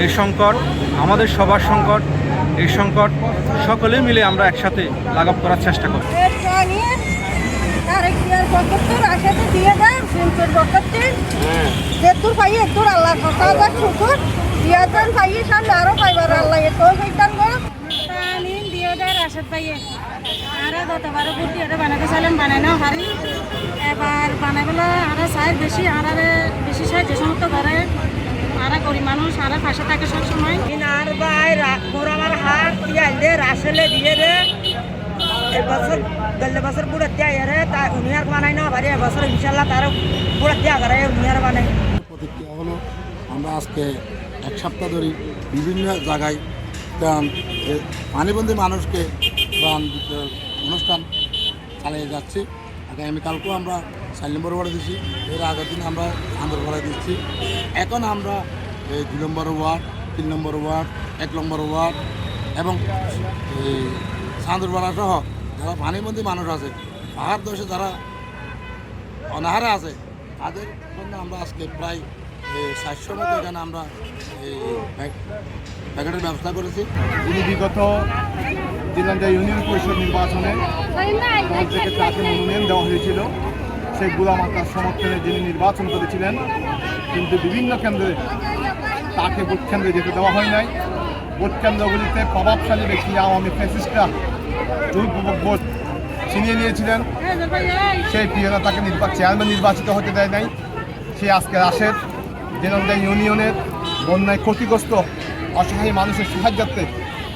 এই সংকট আমাদের সবার সংকট। এই সংকট সকলে মিলে আমরা একসাথে লাঘব করার চেষ্টা করি। এবার বানাইবেলা আর চাই বেশি আর বেশি চাই যে সমস্ত ঘরে আর গরিব মানুষ আর পাশে থাকে সবসময়। আর ভাই আমার হাত দিয়ে রাসেলে দিয়ে রে এবছর গেলে বছর বুড়ে দেয় রে তা উনি আর বানাই না ভারি এবছর ইনশাল্লাহ তার বুড়ে দেয়া করে উনি আর বানাই। প্রতিক্রিয়া হলো আমরা আজকে এক সপ্তাহ ধরে বিভিন্ন জায়গায় পানিবন্দী মানুষকে ত্রাণ অনুষ্ঠান চালিয়ে যাচ্ছি। আগামীকালকেও আমরা 4 নম্বর ওয়ার্ডে দিচ্ছি, এর আগের দিন আমরা আন্দরপাড়ায় দিচ্ছি। এখন আমরা 2 নম্বর ওয়ার্ড, 3 নম্বর ওয়ার্ড, 1 নম্বর ওয়ার্ড এবং এই চান্দরপাড়া সহ যারা পানিবন্দী মানুষ আছে, পাহাড় দশে যারা অনাহারে আছে, তাদের জন্য আমরা আজকে প্রায় 700 মতো এখানে আমরা প্যাকেটের ব্যবস্থা করেছি। যিনি বিগত জেলা ইউনিয়ন পরিষদ নির্বাচনে দল থেকে তাকে মনোনয়ন দেওয়া হয়েছিল, সেই গোলাম আক্তার সমর্থনে যিনি নির্বাচন করেছিলেন, কিন্তু বিভিন্ন কেন্দ্রে তাকে ভোট কেন্দ্রে যেতে দেওয়া হয় নাই। ভোট কেন্দ্রগুলিতে প্রভাবশালী ব্যক্তি আওয়ামী ফ্যাসিস্টরা জোরপূর্বক ভোট ছিনিয়ে নিয়েছিলেন। সেই পিএনআর তাকে চেয়ারম্যান নির্বাচিত হতে দেয় নাই। সে আজকে রাশেদ জেলা ইউনিয়নের বন্যায় ক্ষতিগ্রস্ত অসহায় মানুষের সাহায্যার্থে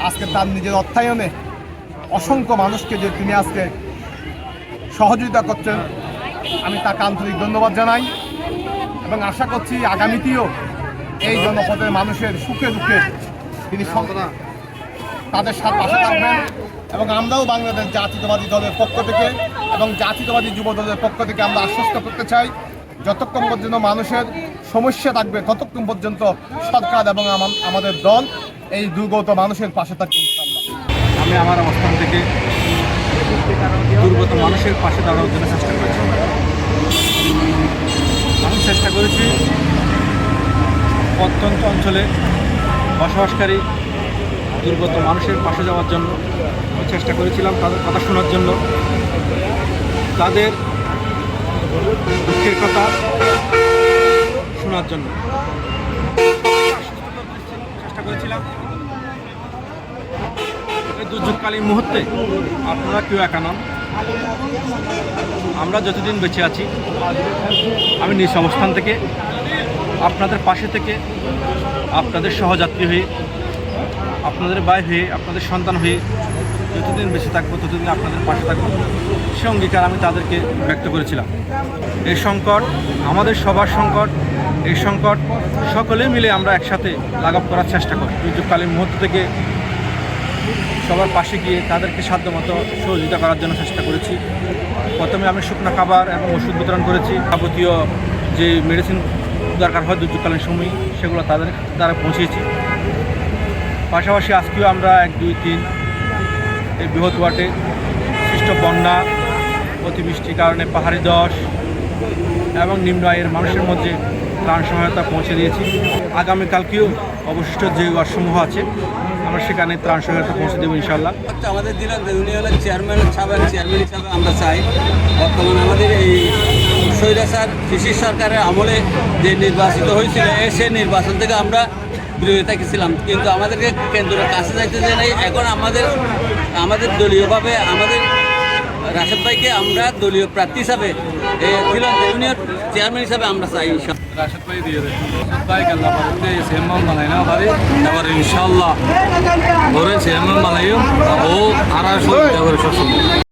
আজকে তার নিজের অর্থায়নে অসংখ্য মানুষকে যে তিনি আজকে সহযোগিতা করছেন, আমি তাকে আন্তরিক ধন্যবাদ জানাই এবং আশা করছি আগামীতেও এই জনপদের মানুষের সুখে দুঃখে তিনি তাদের সাথে পাশে থাকবেন। এবং আমরাও বাংলাদেশ জাতীয়তাবাদী দলের পক্ষ থেকে এবং জাতীয়তাবাদী যুব দলের পক্ষ থেকে আমরা আশ্বস্ত করতে চাই, যতক্ষণ পর্যন্ত মানুষের সমস্যা থাকবে ততক্ষণ পর্যন্ত সরকার এবং আমাদের দল এই দুর্গত মানুষের পাশে থাকবে ইনশাআল্লাহ। আমি আমার অবস্থান থেকে দুর্গত মানুষের পাশে দাঁড়ানোর জন্য চেষ্টা করেছি। আমি চেষ্টা করেছি প্রত্যন্ত অঞ্চলে বসবাসকারী দুর্গত মানুষের পাশে যাওয়ার জন্য। চেষ্টা করেছিলাম তাদের কথা শোনার জন্য, তাদের দুঃখের কথা শোনার জন্য চেষ্টা করেছিলাম। এই দুর্যোগকালীন মুহূর্তে আপনারা কেউ একা নন। আমরা যতদিন বেঁচে আছি, আমি নিজ অবস্থান থেকে আপনাদের পাশে থেকে, আপনাদের সহযাত্রী হয়ে, আপনাদের ভাই হয়ে, আপনাদের সন্তান হয়ে যতদিন বেঁচে থাকবো ততদিন আপনাদের পাশে থাকবো, সে অঙ্গীকার আমি তাদেরকে ব্যক্ত করেছিলাম। এই সংকট আমাদের সবার সংকট। এই সংকট সকলে মিলে আমরা একসাথে লাঘব করার চেষ্টা করি। দুর্যোগকালীন মুহূর্ত থেকে সবার পাশে গিয়ে তাদেরকে সাধ্যমতো সহযোগিতা করার জন্য চেষ্টা করেছি। প্রথমে আমি শুকনো খাবার এবং ওষুধ বিতরণ করেছি। যাবতীয় যে মেডিসিন দরকার হয় দুর্যোগকালীন সময়, সেগুলো তাদের দ্বারা পৌঁছেছি। পাশাপাশি আজকেও আমরা 1, 2, 3 এই বৃহৎ ওয়ার্ডে সৃষ্ট বন্যা, অতিবৃষ্টির কারণে পাহাড়ি ধস এবং নিম্ন আয়ের মানুষের মধ্যে ত্রাণ সহায়তা পৌঁছে দিয়েছি। আগামীকালকেও অবশিষ্ট যে ওয়ার্ডসমূহ আছে আমরা সেখানে ত্রাণ সহায়তা পৌঁছে দেবো ইনশাআল্লাহ। আমাদের দিলাম ইউনিয়নের চেয়ারম্যান হিসাবে আমরা চাই, বর্তমানে আমাদের এই স্বৈরাচার কৃষি সরকারের আমলে যে নির্বাচিত হয়েছিল, সে নির্বাচন থেকে আমরা বিরোধী থাকেছিলাম, কিন্তু আমাদেরকে কেন্দ্রের কাছে যাইতে দেয় নাই। এখন আমাদের দলীয়ভাবে আমাদের রাশেদ ভাইকে আমরা দলীয় প্রার্থী হিসাবে ইউনিয়ন চেয়ারম্যান হিসাবে আমরা চাই। রাশেদ ভাই দিয়ে দেয়, রাশেদ ভাই আল্লাহ পারে চেয়ারম্যান বানাই না পারে, এবার ইনশাআল্লাহ ঘরে চেয়ারম্যান বানাইও ও আর সব